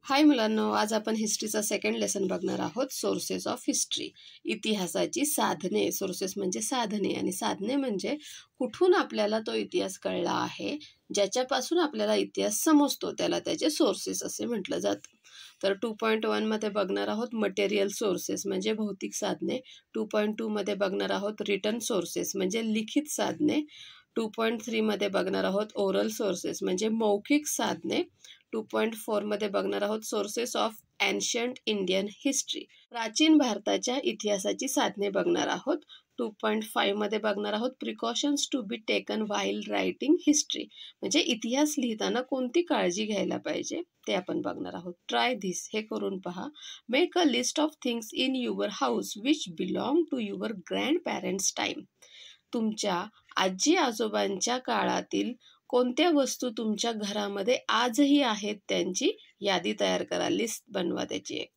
हाय मुलांनो, आज आपण हिस्ट्रीचा सेकंड लेसन बघणार आहोत. सोर्सेस ऑफ हिस्ट्री, इतिहासाची साधने. सोर्सेस म्हणजे साधने आणि साधने म्हणजे कुठून आपल्याला तो इतिहास कळला आहे, ज्याच्यापासून आपल्याला इतिहास समजतो त्याला त्याचे सोर्सेस असे म्हटलं जातं. तर 2.1 मध्ये बघणार आहोत मटेरियल सोर्सेस म्हणजे भौतिक साधने. 2.2 मध्ये बघणार आहोत रिटन सोर्सेस म्हणजे लिखित साधने. 2.3 मध्ये बघणार आहोत ओरल सोर्सेस म्हणजे मौखिक साधने. 2.4 मध्ये बघणार आहोत sources of ancient Indian history, प्राचीन भारताच्या इतिहासाची साधने बघणार आहोत. 2.5 मध्ये बघणार आहोत precautions to be taken while writing history म्हणजे इतिहास लिहिताना कोणती काळजी घ्यायला पाहिजे ते आपण बघणार आहोत. ट्राय धिस, हे करून पहा. Make a list of things in your house which belong to your grandparents time. तुमच्या आजी आजोबांच्या काळातील कोणत्या वस्तू तुमच्या घरामध्ये आजही आहेत त्यांची यादी तयार करा, लिस्ट बनवा त्याची एक.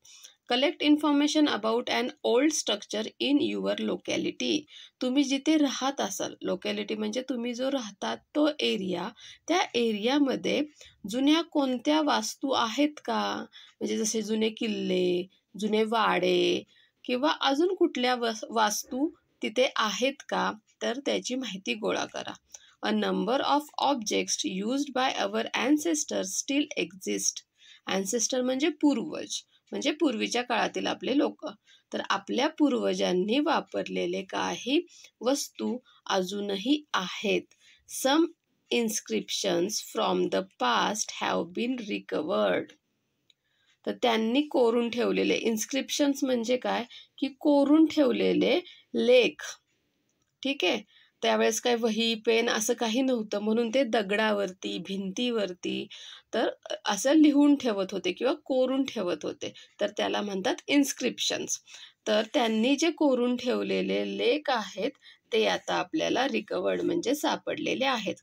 Collect information about an old structure in your locality. तुम्ही जिथे राहत असाल, लोकॅलिटी म्हणजे तुम्ही जो राहतात तो एरिया, त्या एरियामध्ये जुन्या कोणत्या वास्तू आहेत का, म्हणजे जसे जुने किल्ले, जुने वाडे किंवा अजून कुठल्या वास्तू तिथे आहेत का, तर त्याची माहिती गोळा करा. A number of objects used by our ancestors still exist. Ancestor म्हणजे पूर्वज, म्हणजे पूर्वीच्या काळातील आपले लोक. तर आपल्या पूर्वजांनी वापरलेले काही वस्तू अजूनही आहेत. Some inscriptions from the past have been recovered. तर त्यांनी कोरून ठेवलेले, इन्स्क्रिप्शन्स म्हणजे काय की कोरून ठेवलेले लेख. ठीक आहे, त्यावेळेस काय वही पेन असं काही नव्हतं, म्हणून ते दगडावरती, भिंतीवरती तर असं लिहून ठेवत होते किंवा कोरून ठेवत होते, तर त्याला म्हणतात इन्स्क्रिप्शन्स. तर त्यांनी जे कोरून ठेवलेले लेख आहेत ते आता आपल्याला रिकवर्ड म्हणजे सापडलेले आहेत.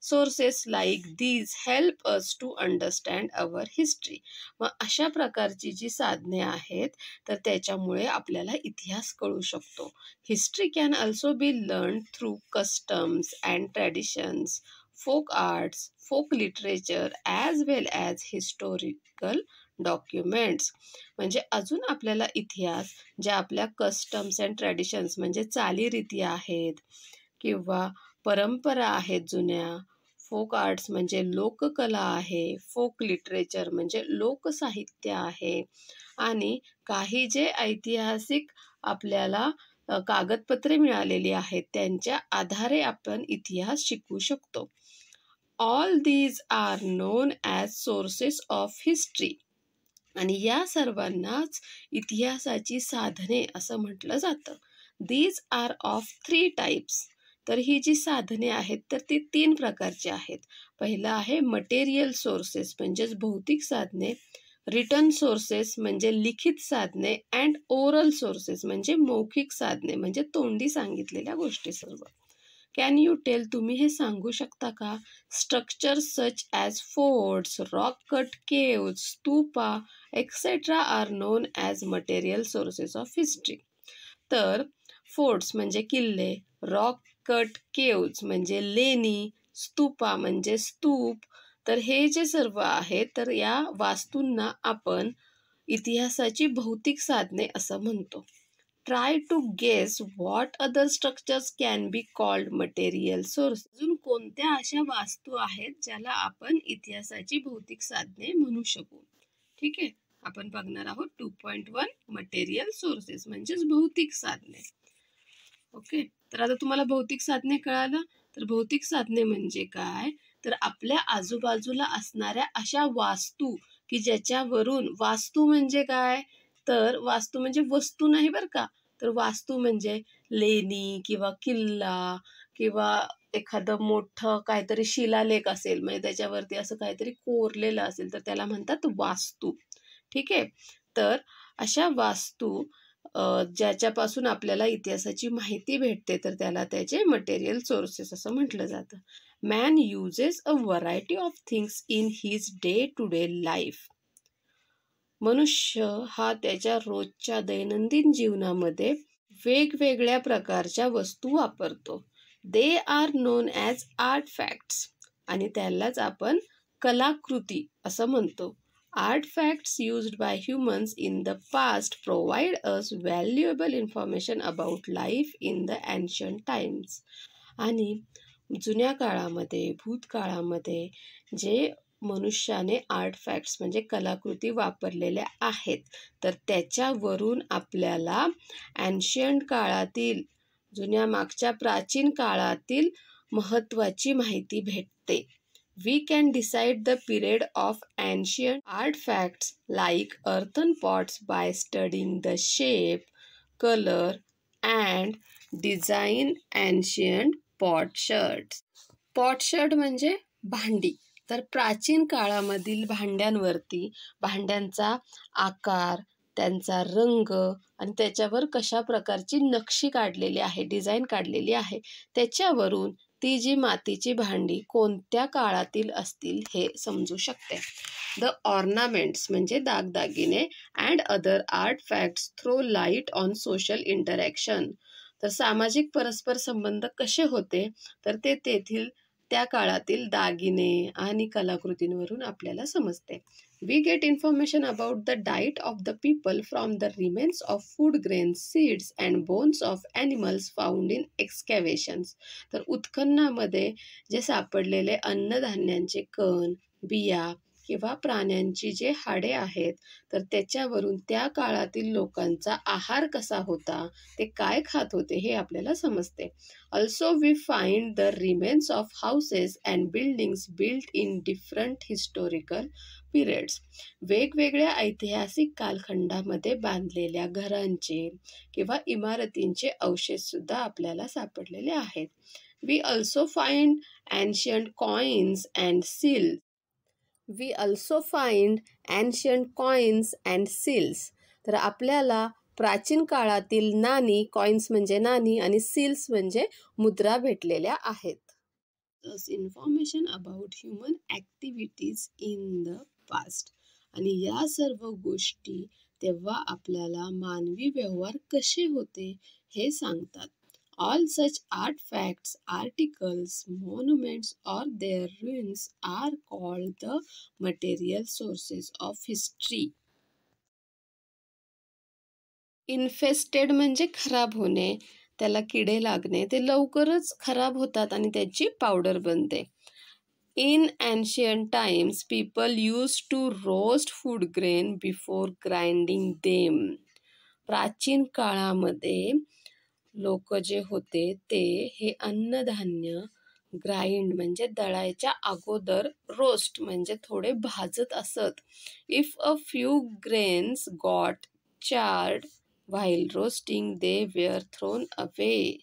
Sources like these help us to understand our history. मग अशा प्रकारची जी साधने आहेत तर त्याच्यामुळे आपल्याला इतिहास कळू शकतो. History can also be learned through customs and traditions, folk arts, folk literature, as well as historical documents. म्हणजे अजून आपल्याला इतिहास ज्या आपल्या कस्टम्स अँड ट्रॅडिशन्स म्हणजे चालीरीती आहेत किंवा परंपरा आहेत जुन्या, फोक आर्ट्स म्हणजे लोककला आहे, फोक लिटरेचर म्हणजे लोकसाहित्य आहे, आणि काही जे ऐतिहासिक आपल्याला कागदपत्रे मिळालेली आहेत त्यांच्या आधारे आपण इतिहास शिकू शकतो. All these are known as sources of history. आणि या सर्वांनाच इतिहासाची साधने असं म्हटलं जातं. These are of 3 types. तर ही जी साधने आहेत तर ती 3 प्रकारची आहेत. पहिलं आहे मटेरियल सोर्सेस म्हणजेच भौतिक साधने, रिटन सोर्सेस म्हणजे लिखित साधने, अँड ओरल सोर्सेस म्हणजे मौखिक साधने म्हणजे तोंडी सांगितलेल्या गोष्टी सर्व. कॅन यू टेल, तुम्ही हे सांगू शकता का? Structure such as forts, rock cut caves, stupa etcetera are known as material sources of history. तर फोर्ट्स म्हणजे किल्ले, रॉक कट केव्ज म्हणजे लेणी, स्तूपा म्हणजे स्तूप, तर हे जे सर्व आहेत तर या वास्तूंना आपण इतिहासाची भौतिक साधने असं म्हणतो. Try to guess what other structures can be called material source. अजून कोणत्या अशा वास्तू आहेत ज्याला आपण इतिहासाची भौतिक साधने म्हणू शकू. ठीक आहे, आपण बघणार आहोत 2.1 मटेरियल सोर्सेस म्हणजेच भौतिक साधने. ओके, तर आता तुम्हाला भौतिक साधने कळालं. तर भौतिक साधने म्हणजे काय, तर आपल्या आजूबाजूला असणाऱ्या अशा वास्तू की ज्याच्यावरून, वास्तू म्हणजे काय, तर वास्तू म्हणजे वस्तू नाही बरं का, तर वास्तू म्हणजे लेणी किंवा किल्ला किंवा एखादं मोठं काहीतरी शिलालेख असेल, म्हणजे त्याच्यावरती असं काहीतरी कोरलेलं असेल तर त्याला म्हणतात वास्तू. ठीक आहे, तर अशा वास्तू ज्याच्यापासून आपल्याला इतिहासाची माहिती भेटते तर त्याला त्याचे मटेरियल सोर्सेस असं म्हटलं जातं. Man uses a variety of things in his day to day life. मनुष्य हा त्याच्या रोजच्या दैनंदिन जीवनामध्ये वेगवेगळ्या प्रकारच्या वस्तू वापरतो. They are known as art facts, आणि त्यालाच आपण कलाकृती असं म्हणतो. Artifacts used by humans in the past provide us valuable information about life in the ancient times. आणि जुन्या काळामध्ये, भूतकाळामध्ये जे मनुष्याने आर्टफॅक्ट्स म्हणजे कलाकृती वापरलेल्या आहेत, तर त्याच्यावरून आपल्याला अँशियंट काळातील, जुन्या मागच्या प्राचीन काळातील महत्त्वाची माहिती भेटते. We can decide the period of ancient artifacts like earthen pots by studying the shape, color, and design ancient potsherds. पॉटशर्ड म्हणजे भांडी. तर प्राचीन काळामधील भांड्यांवरती भांड्यांचा आकार, त्यांचा रंग आणि त्याच्यावर कशा प्रकारची नक्षी काढलेली आहे, डिझाईन काढलेली आहे, त्याच्यावरून ती जी मातीची भांडी कोणत्या काळातील असतील हे समजू शकते. द ऑर्नामेंट्स म्हणजे दागदागिने and other artefacts throw light on social interaction. तर सामाजिक परस्पर संबंध कसे होते, तर ते तेथील त्या काळातील दागिने आणि कलाकृतींवरून आपल्याला समजते. We get information about the diet of the people from the remains of food grains, seeds and bones of animals found in excavations. तर उत्खननामध्ये जे सापडलेले अन्नधान्यांचे कण, बिया किंवा प्राण्यांची जे हाडे आहेत, तर त्याच्यावरून त्या काळातील लोकांचा आहार कसा होता, ते काय खात होते हे आपल्याला समजते. Also we find the remains of houses and buildings built in different historical periods. वेगवेगळ्या ऐतिहासिक कालखंडामध्ये बांधलेल्या घरांचे किंवा इमारतींचे अवशेष सुद्धा आपल्याला सापडलेले आहेत. We also find ancient coins and seals. तर आपल्याला प्राचीन काळातील नाणी, कॉइन्स म्हणजे नाणी आणि सील्स म्हणजे मुद्रा भेटलेल्या आहेत. Information about human activities in the past. आणि या सर्व गोष्टी तेव्हा आपल्याला मानवी व्यवहार कसे होते हे सांगतात. All such artifacts, articles, monuments or their ruins are called the material sources of history. Infested म्हणजे खराब होणे, त्याला किडे लागणे, ते लवकरच खराब होतात आणि त्याची पावडर बनते. In ancient times, people used to roast food grain before grinding them. प्राचीन काळामध्ये लोक जे होते ते हे अन्नधान्य ग्राइंड म्हणजे दळायच्या अगोदर रोस्ट म्हणजे थोडे भाजत असत. If a few grains got charred while roasting they were thrown away.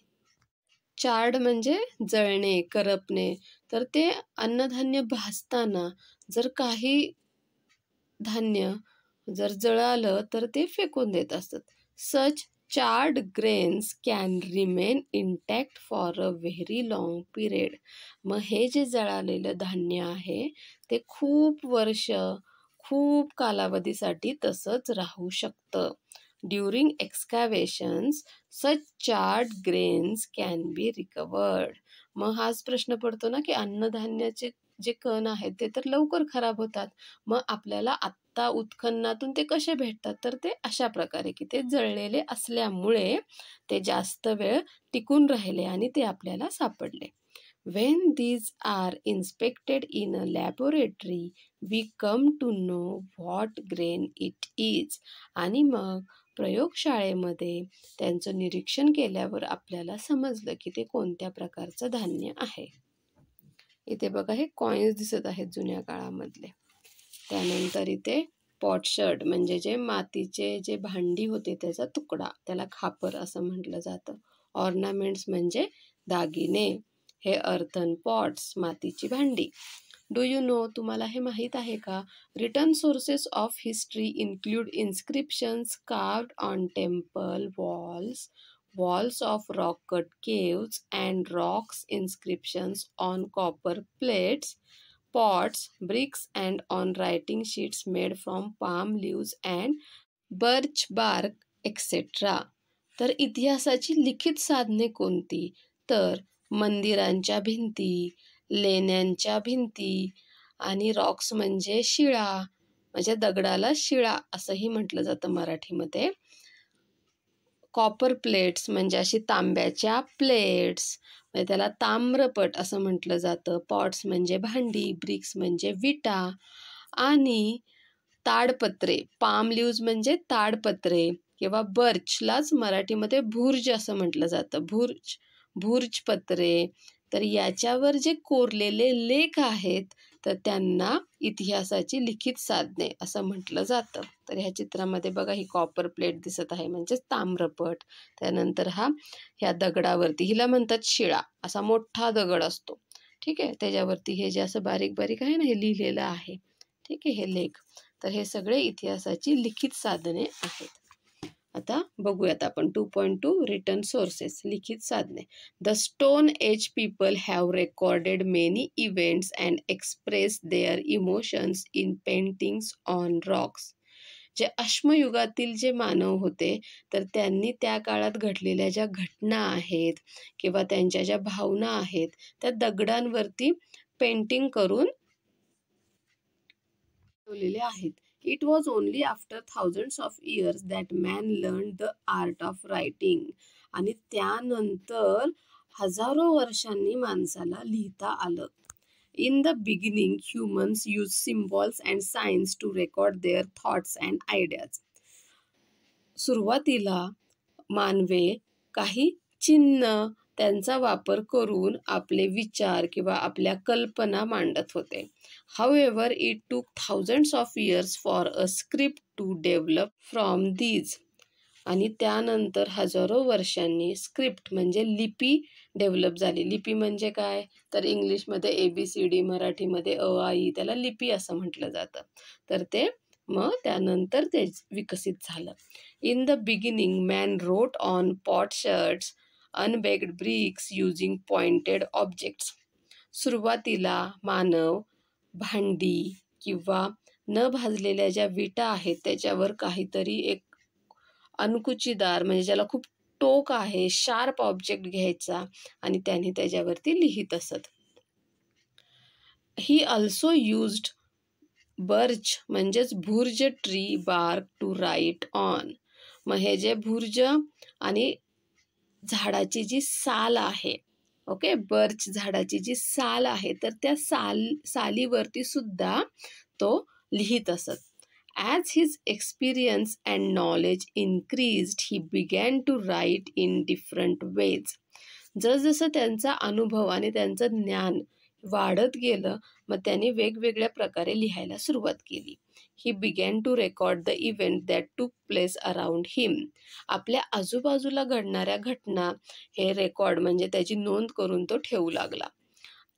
Charred म्हणजे जळणे, करपणे. तर ते अन्नधान्य भाजताना जर काही धान्य जर जळालं तर ते फेकून देत असतात. Such charred grains can remain intact for a very long period. मग हे जे जळालेलं धान्य आहे ते खूप वर्ष, खूप कालावधीसाठी तसंच राहू शकतं. During excavations such charred grains can be recovered. मग हाच प्रश्न पडतो ना की अन्नधान्याचे जे कण आहेत ते तर लवकर खराब होतात, मग आपल्याला आत्ता उत्खननातून ते कसे भेटतात, तर ते अशा प्रकारे की ते जळलेले असल्यामुळे ते जास्त वेळ टिकून राहिले आणि ते आपल्याला सापडले. When these are inspected in a laboratory, we come to know what grain it is. आणि मग प्रयोगशाळेमध्ये त्यांचं निरीक्षण केल्यावर आपल्याला समजलं की ते कोणत्या प्रकारचं धान्य आहे. इथे बघा हे कॉइन्स दिसत आहेत जुन्या काळामधले. त्यानंतर इथे पॉटशर्ड म्हणजे जे मातीचे जे भांडी होते त्याचा तुकडा, त्याला खापर असं म्हटलं जातं. ऑर्नामेंट्स म्हणजे दागिने. हे अर्थन पॉट्स मातीची भांडी. डू यू नो, तुम्हाला हे माहीत आहे का? Return sources of history include inscriptions carved on temple walls, walls of rock cut caves and rocks, inscriptions on copper plates, pots, bricks and on writing sheets made from palm leaves and birch bark, etc. तर इतिहासाची लिखित साधने कोणती? तर मंदिरांच्या भिंती, लेण्यांच्या भिंती आणि रॉक्स म्हणजे शिळा, म्हणजे दगडाला शिळा असंही म्हटलं जातं मराठीमध्ये. कॉपर प्लेट्स म्हणजे अशी तांब्याच्या प्लेट्स, म्हणजे त्याला ताम्रपट असं म्हटलं जातं. पॉट्स म्हणजे भांडी, ब्रिक्स म्हणजे विटा, आणि ताडपत्रे, पाम लिव्ज म्हणजे ताडपत्रे, किंवा बर्चलाच मराठीमध्ये भुर्ज असं म्हटलं जातं. भुर्जपत्रे. तर याच्यावर जे कोरलेले लेख आहेत तर त्यांना इतिहासाची लिखित साधने असं म्हटलं जातं. तर ह्या चित्रामध्ये बघा ही कॉपर प्लेट दिसत आहे म्हणजेच ताम्रपट. त्यानंतर ह्या दगडावरती, हिला म्हणतात शिळा, असा मोठा दगड असतो. ठीक आहे, त्याच्यावरती हे जे असं बारीक बारीक आहे ना, हे लिहिलेलं आहे. ठीक आहे, हे लेख. तर हे सगळे इतिहासाची लिखित साधने आहेत. आता बघूयात आपण 2.2 रिटन सोर्सेस, लिखित साधने. The stone age people have recorded many events and express their emotions in paintings on rocks. जे अश्मयुगातील जे मानव होते तर त्यांनी त्या काळात घडलेल्या ज्या घटना आहेत किंवा त्यांच्या ज्या भावना आहेत त्या दगडांवरती पेंटिंग करून ठेवलेले आहेत. It was only after thousands of years that man learned the art of writing. आणि त्यानंतर हजारो वर्षांनी माणसाला लिहिता आलं. In the beginning, humans used symbols and signs to record their thoughts and ideas. सुरुवातीला मानवे काही चिन्ह त्यांचा वापर करून आपले विचार किंवा आपल्या कल्पना मांडत होते. However, it took thousands of years for a script to develop from these. आणि त्यानंतर हजारो वर्षांनी स्क्रिप्ट म्हणजे लिपी डेव्हलप झाली. लिपी म्हणजे काय, तर इंग्लिशमध्ये ABCD, मराठीमध्ये अ आ इ, त्याला लिपी असं म्हटलं जातं. तर ते मग त्यानंतर ते विकसित झालं. In the beginning man wrote on potsherds unbaked bricks using pointed objects. सुरुवातीला मानव भांडी किंवा न भाजलेल्या ज्या विटा आहेत त्याच्यावर काहीतरी एक अणकुचीदार, म्हणजे ज्याला खूप टोक आहे, शार्प ऑब्जेक्ट घ्यायचा आणि त्याने त्याच्यावरती लिहित असत. ही ऑल्सो युज्ड बर्च म्हणजेच bhurj tree bark to write on. मग हे जे भुर्ज आणि झाडाची जी साल आहे, ओके, बर्च झाडाची जी साल आहे तर त्या सालीवरती सुद्धा तो लिहित असत. As his experience and knowledge increased, he began to write in different ways. जसजसं त्यांचा अनुभव आणि त्यांचं ज्ञान वाढत गेलं मग त्यांनी वेगवेगळ्या प्रकारे लिहायला सुरुवात केली. He began to record the event that took place around him. आपल्या आजूबाजूला घडणाऱ्या घटना हे रेकॉर्ड म्हणजे त्याची नोंद करून तो ठेवू लागला.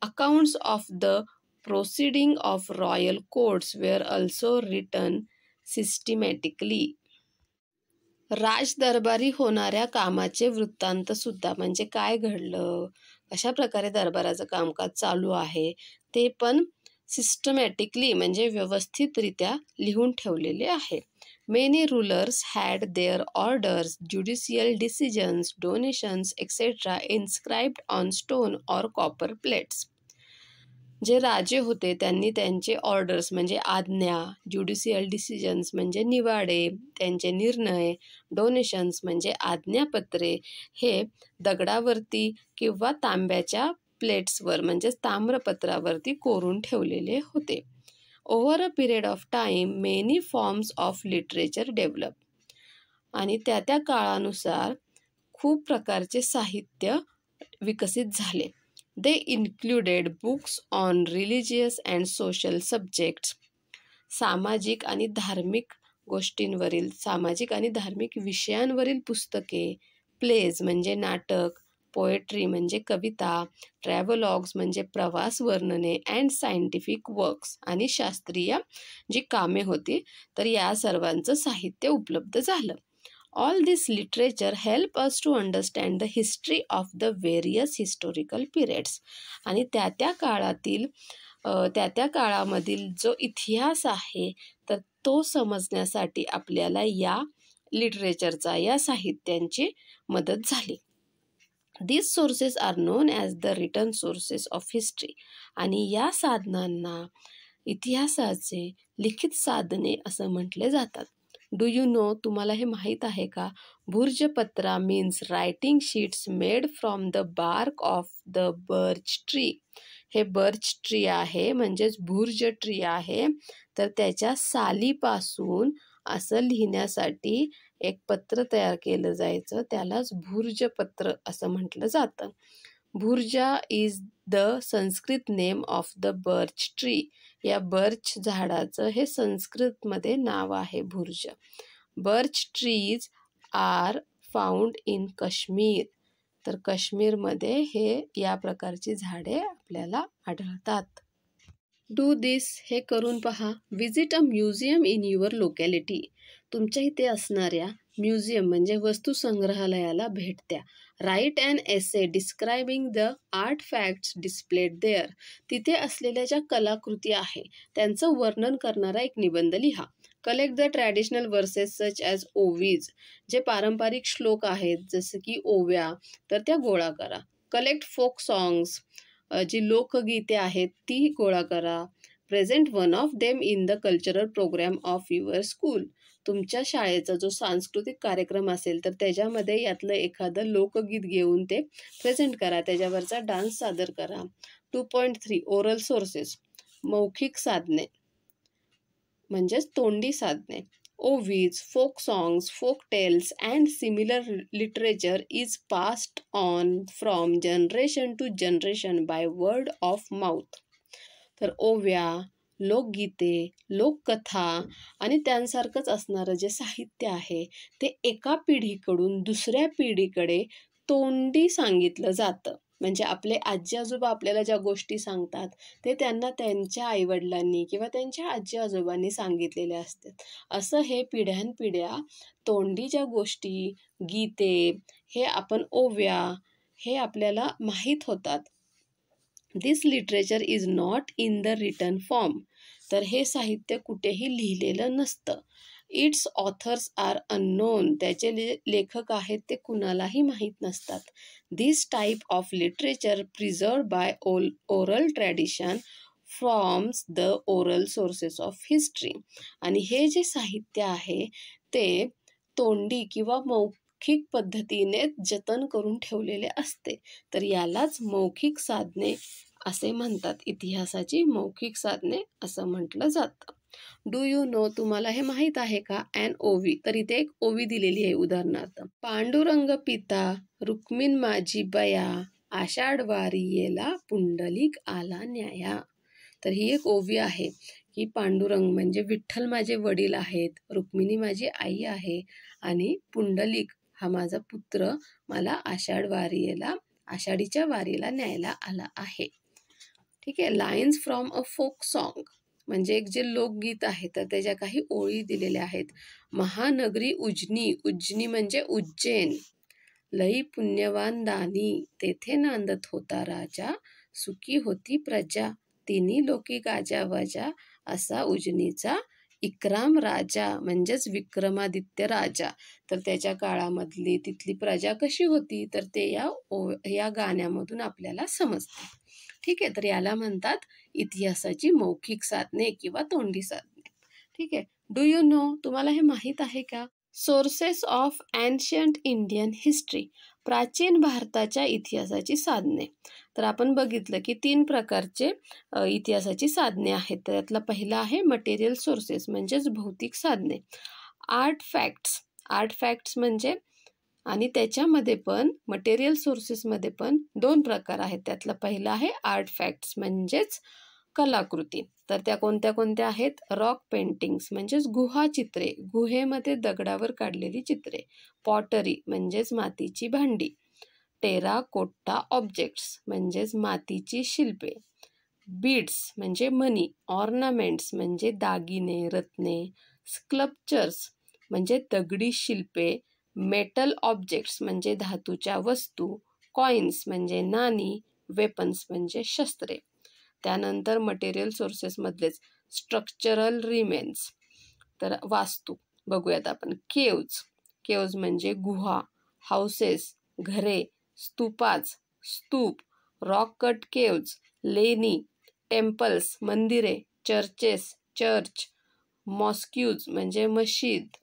Accounts of the proceeding of royal courts were also written systematically. राजदरबारी होणाऱ्या कामाचे वृत्तांत सुद्धा, म्हणजे काय घडलं, कशा प्रकारे दरबाराचं कामकाज चालू आहे ते पण सिस्टमॅटिकली म्हणजे व्यवस्थितरित्या लिहून ठेवलेले आहे. Many rulers had their orders, judicial decisions, donations etcetera inscribed on stone or copper plates. जे राजे होते त्यांनी त्यांचे ऑर्डर्स म्हणजे आज्ञा, ज्युडिशियल डिसिजन्स म्हणजे निवाडे, त्यांचे निर्णय, डोनेशन्स म्हणजे आज्ञापत्रे हे दगडावरती किंवा तांब्याच्या प्लेट्सवर म्हणजेच ताम्रपत्रावरती कोरून ठेवलेले होते. Over a period of time many forms of literature develop. आणि त्या काळानुसार खूप प्रकारचे साहित्य विकसित झाले. They included books on religious and social subjects. सामाजिक आणि धार्मिक गोष्टींवरील, सामाजिक आणि धार्मिक विषयांवरील पुस्तके, प्लेज म्हणजे नाटक, पोएट्री म्हणजे कविता, ट्रॅव्हलॉग्स म्हणजे प्रवास वर्णने, अँड सायंटिफिक वर्क्स आणि शास्त्रीय जी कामे होती तर या सर्वांचं साहित्य उपलब्ध झालं. All this literature help us to understand the history of the various historical periods. आणि त्या काळातील त्या काळामधील जो इतिहास आहे तर तो समजण्यासाठी आपल्याला या लिटरेचरचा, या साहित्यांची मदत झाली. These sources are known as the written sources of history. आणि या साधनांना इतिहासाचे लिखित साधने असं म्हटले जातात. डू यू नो, तुम्हाला हे माहीत आहे का? Bhurjapatra means writing sheets made from the bark of the birch tree. हे बर्च ट्री आहे, म्हणजेच भुर्ज ट्री आहे. तर त्याच्या सालीपासून असं लिहिण्यासाठी एक पत्र तयार केलं जायचं, त्यालाच भुर्जपत्र असं म्हटलं जातं. Bhurja is the Sanskrit name of the birch tree. या बर्च झाडाचं हे संस्कृतमध्ये नाव आहे भुर्ज. Birch trees are found in Kashmir. तर काश्मीरमध्ये हे या प्रकारची झाडे आपल्याला आढळतात. डू दिस, हे करून पहा. Visit a museum in your locality. तुमच्या इथे असणाऱ्या म्युझियम म्हणजे वस्तुसंग्रहालयाला भेट द्या. Write and essay describing the artefacts displayed there. तिथे असलेल्या ज्या कलाकृती आहे त्यांचं वर्णन करणारा एक निबंध लिहा. Collect the traditional verses such as ovis. जे पारंपरिक श्लोक आहेत जसं की ओव्या, तर त्या गोळा करा. Collect folk songs. जी लोकगीते आहेत ती गोळा करा. Present one of them in the cultural programme of your school. तुमच्या शाळेचा जो सांस्कृतिक कार्यक्रम असेल तर त्याच्यामध्ये यातलं एखादं लोकगीत घेऊन ते प्रेझेंट करा, त्याच्यावरचा डान्स सादर करा. 2.3 ओरल सोर्सेस. मौखिक साधने म्हणजेच तोंडी साधने. Ovis, folk songs, folk tales and similar literature is passed on from generation to generation by word of mouth. तर ओव्या, लोकगीते, लोककथा आणि त्यांसारखंच असणारं जे साहित्य आहे ते एका पिढीकडून दुसऱ्या पिढीकडे तोंडी सांगितलं जातं. म्हणजे आपले आजी आजोबा आपल्याला ज्या गोष्टी सांगतात ते त्यांना त्यांच्या आईवडिलांनी किंवा त्यांच्या आजी आजोबांनी सांगितलेले असतात. असं हे पिढ्यानपिढ्या तोंडी ज्या गोष्टी, गीते, हे आपण ओव्या, हे आपल्याला माहीत होतात. This literature is not in the written form. तर हे साहित्य कुठेही लिहिलेलं नसतं. Its authors are unknown. त्याचे लेखक आहेत ते कुणालाही माहीत नसतात. This type of literature preserve by oral tradition forms the oral sources of history. आणि हे जे साहित्य आहे ते तोंडी किंवा मौखिक पद्धतीने जतन करून ठेवलेले असते. तर यालाच मौखिक साधने असे म्हणतात. इतिहासाची मौखिक साधने असं म्हटलं जातं. डू यू नो, तुम्हाला हे माहीत आहे का? ॲन ओवी. तर इथे एक ओवी दिलेली आहे. उदाहरणार्थ, पांडुरंग पिता रुक्मिण माझी बया, आषाढ वारीयेला पुंडलिक आला न्याया. तर ही एक ओवी आहे की पांडुरंग म्हणजे विठ्ठल माझे वडील आहेत, रुक्मिणी माझी आई आहे आणि पुंडलिक हा माझा पुत्र मला आषाढीच्या वारीला न्यायला आला आहे. ठीक आहे. Lines from a folk song म्हणजे एक जे लोकगीत आहे तर त्याच्या काही ओळी दिलेल्या आहेत. महानगरी उज्जनी. उज्जनी म्हणजे उज्जैन. लई पुण्यवान दानी, तेथे नांदत होता राजा, सुखी होती प्रजा, तिन्ही लोकी गाजा वाजा, असा उज्जनीचा इक्राम राजा म्हणजेच विक्रमादित्य राजा. तर त्याच्या काळामधली तिथली प्रजा कशी होती तर ते या गाण्यामधून आपल्याला समजते. ठीक आहे. तर याला म्हणतात इतिहासाची मौखिक साधने किंवा तोंडी साधने. ठीक आहे. डू यू नो, तुम्हाला हे माहीत आहे का? Sources of ancient Indian history. प्राचीन भारताच्या इतिहासाची साधने. तर आपण बघितलं की 3 प्रकारचे इतिहासाची साधने आहेत. त्यातला पहिला आहे मटेरियल सोर्सेस म्हणजेच भौतिक साधने. Art facts. आर्ट फॅक्ट्स म्हणजे आणि त्याच्यामध्ये पण मटेरियल सोर्सेसमध्ये पण 2 प्रकार आहेत. त्यातला पहिला आहे आर्ट फॅक्ट्स म्हणजेच कलाकृती. तर त्या कोणत्या कोणत्या आहेत? रॉक पेंटिंग्स म्हणजेच गुहाचित्रे, गुहेमध्ये दगडावर काढलेली चित्रे. पॉटरी म्हणजेच मातीची भांडी. टेराकोटा ऑब्जेक्ट्स म्हणजेच मातीची शिल्पे. बीड्स म्हणजे मणी. ऑर्नामेंट्स म्हणजे दागिने, रत्ने. स्कल्पचर्स म्हणजे दगडी शिल्पे. मेटल ऑब्जेक्ट्स म्हणजे धातूच्या वस्तू. कॉइन्स म्हणजे नाणी. वेपन्स म्हणजे शस्त्रे. त्यानंतर मटेरियल सोर्सेसमधलेच स्ट्रक्चरल रिमेन्स. तर वास्तू बघूयात आपण. केव्ज म्हणजे गुहा. हाऊसेस घरे. स्तूप. रॉक कट केव्ज लेणी. टेम्पल्स मंदिरे. चर्चेस चर्च, मॉस्क्यूज म्हणजे मशीद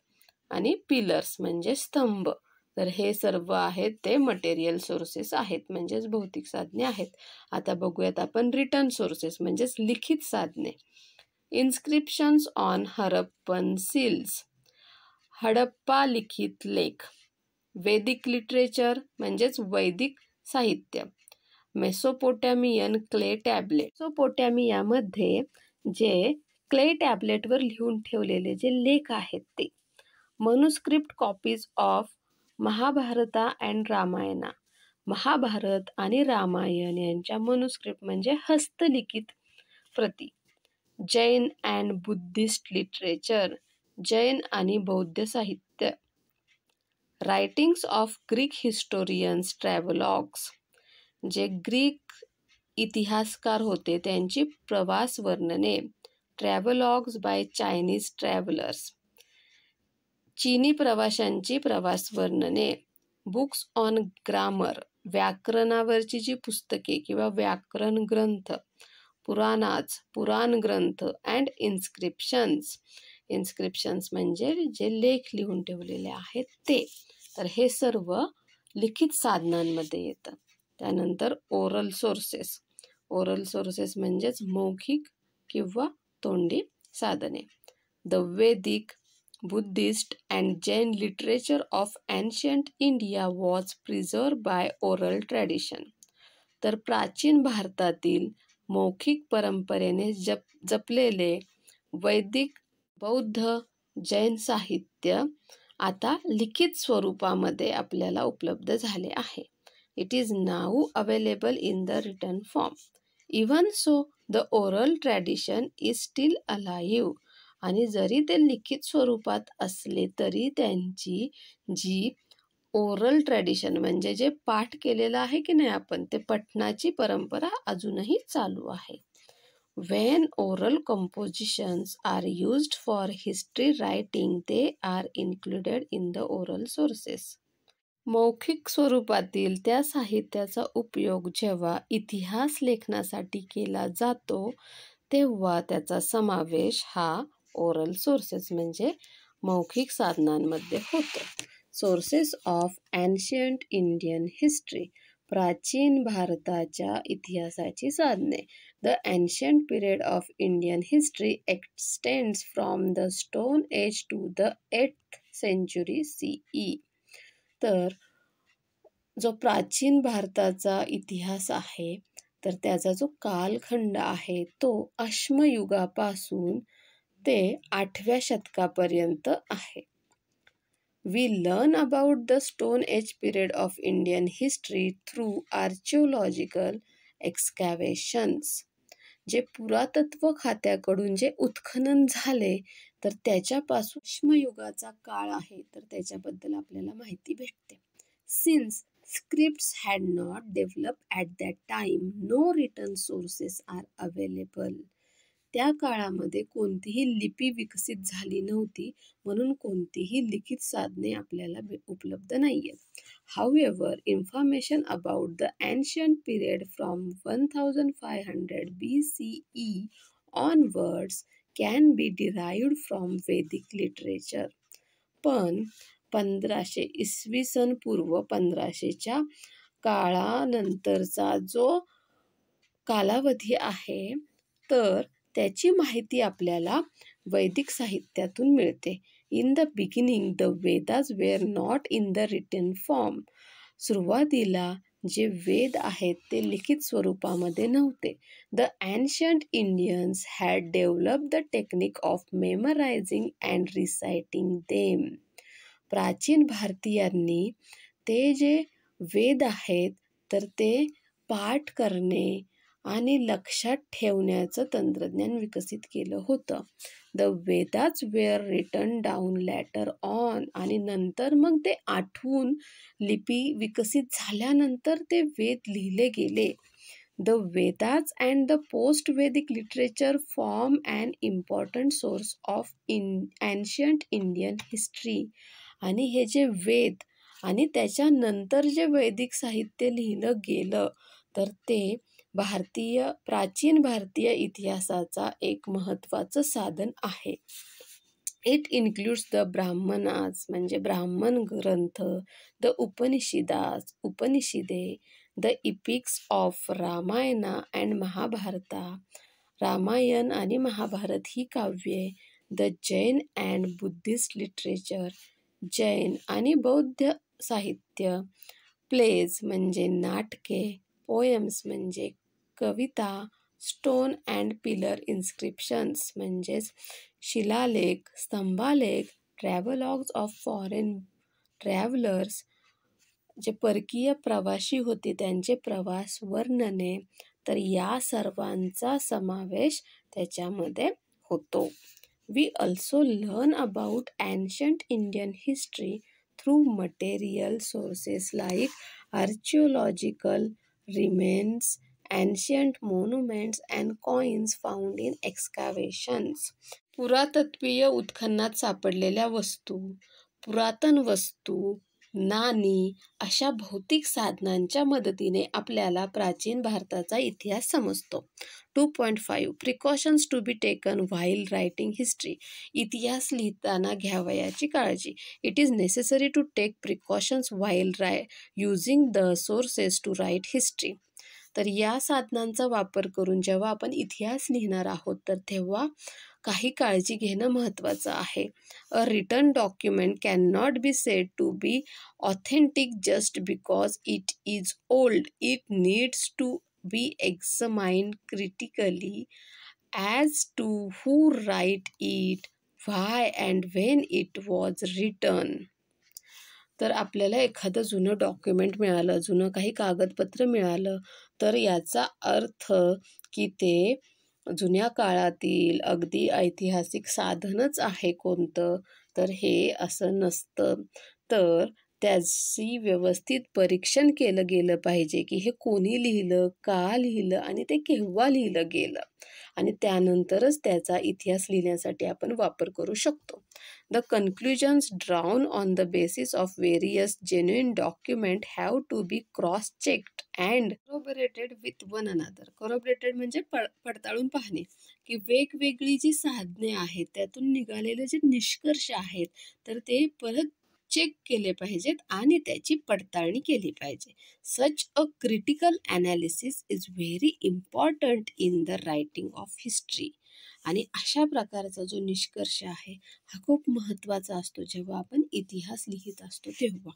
आणि पिलर्स म्हणजे स्तंभ. तर हे सर्व आहेत ते मटेरियल सोर्सेस आहेत, म्हणजेच भौतिक साधने आहेत. आता बघूयात आपण रिटन सोर्सेस म्हणजेच लिखित साधने. Inscriptions on Harappan seals, Harappa लिखित लेख. वैदिक लिटरेचर म्हणजेच वैदिक साहित्य. मेसोपोटॅमियन क्ले टॅबलेट, मेसोपोटॅमियामध्ये जे क्ले टॅबलेटवर लिहून ठेवलेले जे लेख आहेत ते. Manuscript copies of Mahabharata and Ramayana, Mahabharata आणि रामायण यांच्या मनुस्क्रिप्ट म्हणजे हस्तलिखित प्रती. Jain and Buddhist literature, Jain आणि बौद्ध साहित्य. Writings of Greek historians, travelogues, जे ग्रीक इतिहासकार होते त्यांची प्रवास वर्णने. ट्रॅव्हलॉग्स बाय चायनीज ट्रॅव्हलर्स, चीनी प्रवाशांची प्रवास वर्णने. बुक्स ऑन ग्रामर, व्याकरणावरची जी पुस्तके किंवा व्याकरण ग्रंथ. पुराणाज, पुराण ग्रंथ. अँड इन्स्क्रिप्शन्स, इन्स्क्रिप्शन्स म्हणजे जे लेख लिहून ठेवलेले आहेत ते. तर हे सर्व लिखित साधनांमध्ये येतं. त्यानंतर ओरल सोर्सेस, ओरल सोर्सेस म्हणजेच मौखिक किंवा तोंडी साधने. The Vedic, Buddhist and Jain literature of ancient India was preserved by oral tradition. तर प्राचीन भारतातील मौखिक परंपरेने जपलेले वैदिक, बौद्ध, जैन साहित्य आता लिखित स्वरूपामध्ये आपल्याला उपलब्ध झाले आहे. It is now available in the written form. Even so the oral tradition is still alive. आणि जरी ते लिखित स्वरूपात असले तरी त्यांची जी ओरल ट्रॅडिशन म्हणजे जे पाठ केलेलं आहे की नाही आपण, ते पठणाची परंपरा अजूनही चालू आहे. When oral compositions are used for history writing, they are included in the oral sources. मौखिक स्वरूपातील त्या साहित्याचा उपयोग जेव्हा इतिहास लेखनासाठी केला जातो तेव्हा त्याचा समावेश हा ओरल सोर्सेस म्हणजे मौखिक साधनांमध्ये होतो. Sources of ancient Indian history, प्राचीन भारताच्या इतिहासाची साधने. The ancient period of Indian history extends from the Stone Age to the 8th century CE. तर जो प्राचीन भारताचा इतिहास आहे तर त्याचा जो कालखंड आहे तो अश्मयुगापासून ते 8व्या शतकापर्यंत आहे. We learn about the Stone Age period of Indian history through archaeological excavations. जे पुरातत्व खात्याकडून जे उत्खनन झाले तर त्याच्यापासून अश्मयुगाचा काळ आहे तर त्याच्याबद्दल आपल्याला माहिती भेटते. Since scripts had not developed at that time, no written sources are available. त्या काळामध्ये कोणतीही लिपी विकसित झाली नव्हती म्हणून कोणतीही लिखित साधने आपल्याला उपलब्ध नाही आहेत. However, information about the ancient period from 1500 BCE onwards can be derived from Vedic literature. पण 1500 इसवी सन पूर्व 1500च्या काळानंतरचा जो कालावधी आहे तर त्याची माहिती आपल्याला वैदिक साहित्यातून मिळते. In the beginning the Vedas were not in the written form. सुरुवातीला जे वेद आहेत ते लिखित स्वरूपामध्ये नव्हते. The ancient Indians had developed the technique of memorising and reciting them. प्राचीन भारतीयांनी ते जे वेद आहेत तर ते पाठ करणे आणि लक्षात ठेवण्याचं तंत्रज्ञान विकसित केलं होतं. The Vedas were written down later on. आणि नंतर मग ते आठवून लिपी विकसित झाल्यानंतर ते वेद लिहिले गेले. The Vedas and the post Vedic literature form an important source of ancient Indian history. आणि हे जे वेद आणि त्याच्यानंतर जे वैदिक साहित्य लिहिलं गेलं तर ते प्राचीन भारतीय इतिहासाचा एक महत्त्वाचं साधन आहे. इट इन्क्लूड्स द ब्राह्मणास म्हणजे ब्राह्मण ग्रंथ, द उपनिषदे, the epics of Ramayana and Mahabharata, Ramayana आणि महाभारत ही काव्ये, the Jain and Buddhist literature, Jain आणि बौद्ध साहित्य, प्लेज म्हणजे नाटके, पोएम्स म्हणजे कविता, स्टोन अँड पिलर इन्स्क्रिप्शन्स म्हणजेच शिलालेख, स्तंभालेख, ट्रॅव्हलॉग्स ऑफ फॉरेन ट्रॅव्हलर्स जे परकीय प्रवासी होते त्यांचे प्रवास वर्णने, तर या सर्वांचा समावेश त्याच्यामध्ये होतो. We also learn about ancient Indian history through material sources like archaeological remains, ancient monuments and coins found in excavations. पुरातत्वीय उत्खननात सापडलेल्या वस्तू, पुरातन वस्तू, नाणी अशा भौतिक साधनांच्या मदतीने आपल्याला प्राचीन भारताचा इतिहास समजतो. 2.5 precautions to be taken while writing history. इतिहास लिहिताना घ्यावयाची काळजी. It is necessary to take precautions while using the sources to write history. तर या साधनांचा वापर करून जेव्हा आपण इतिहास लिहिणार आहोत तर तेव्हा काही काळजी घेणं महत्त्वाचं आहे. A written document can not be said to be authentic just because it is old. It needs to be examined critically as to who write it, why and when it was written. तर आपल्याला एखादं जुनं document मिळालं, जुनं काही कागदपत्र मिळालं, तर याचा अर्थ की ते जुन्या काळातील अगदी ऐतिहासिक साधनच आहे कोणतं, तर हे असं नसतं. तर त्याची व्यवस्थित परीक्षण केलं गेलं पाहिजे की हे कोणी लिहिलं, का लिहिलं आणि ते केव्हा लिहिलं गेलं, आणि त्यानंतरच त्याचा इतिहास लिहिण्यासाठी आपण वापर करू शकतो. The conclusions drawn on the basis of various genuine documents have to be cross-checked and corroborated with one another. Corroborated म्हणजे पडताळून पाहणे, की वेगवेगळी जी साधने आहेत त्यातून निघालेले जे निष्कर्ष आहेत तर ते परत चेक केले पाहिजेत आणि त्याची पडताळणी केली पाहिजे. Such a critical analysis is very important in the writing of history. आणि अशा प्रकारचा जो निष्कर्ष आहे हा खूप महत्त्वाचा असतो जेव्हा आपण इतिहास लिहित असतो तेव्हा.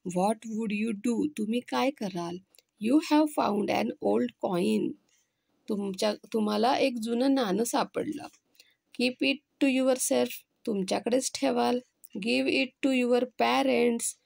What would you do? तुम्ही काय कराल? You have found an old coin. तुम्हाला एक जुनं नाणं सापडलं. Keep it to yourself. तुमच्याकडेच ठेवाल. Give it to your parents.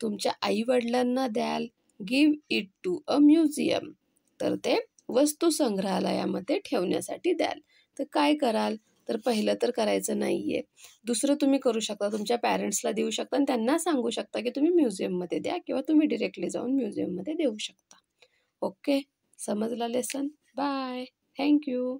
तुमच्या आईवडिलांना द्याल. Give it to a museum. तर ते वस्तू संग्रहालयामध्ये ठेवण्यासाठी द्याल. तर काय कराल? तर पहिलं तर करायचं नाही आहे. दुसरं तुम्ही करू शकता, तुमच्या पॅरेंट्सला देऊ शकता आणि त्यांना सांगू शकता की तुम्ही म्युझियममध्ये द्या किंवा तुम्ही डिरेक्टली जाऊन म्युझियममध्ये देऊ शकता. ओके, समजला लेसन? बाय. थँक्यू.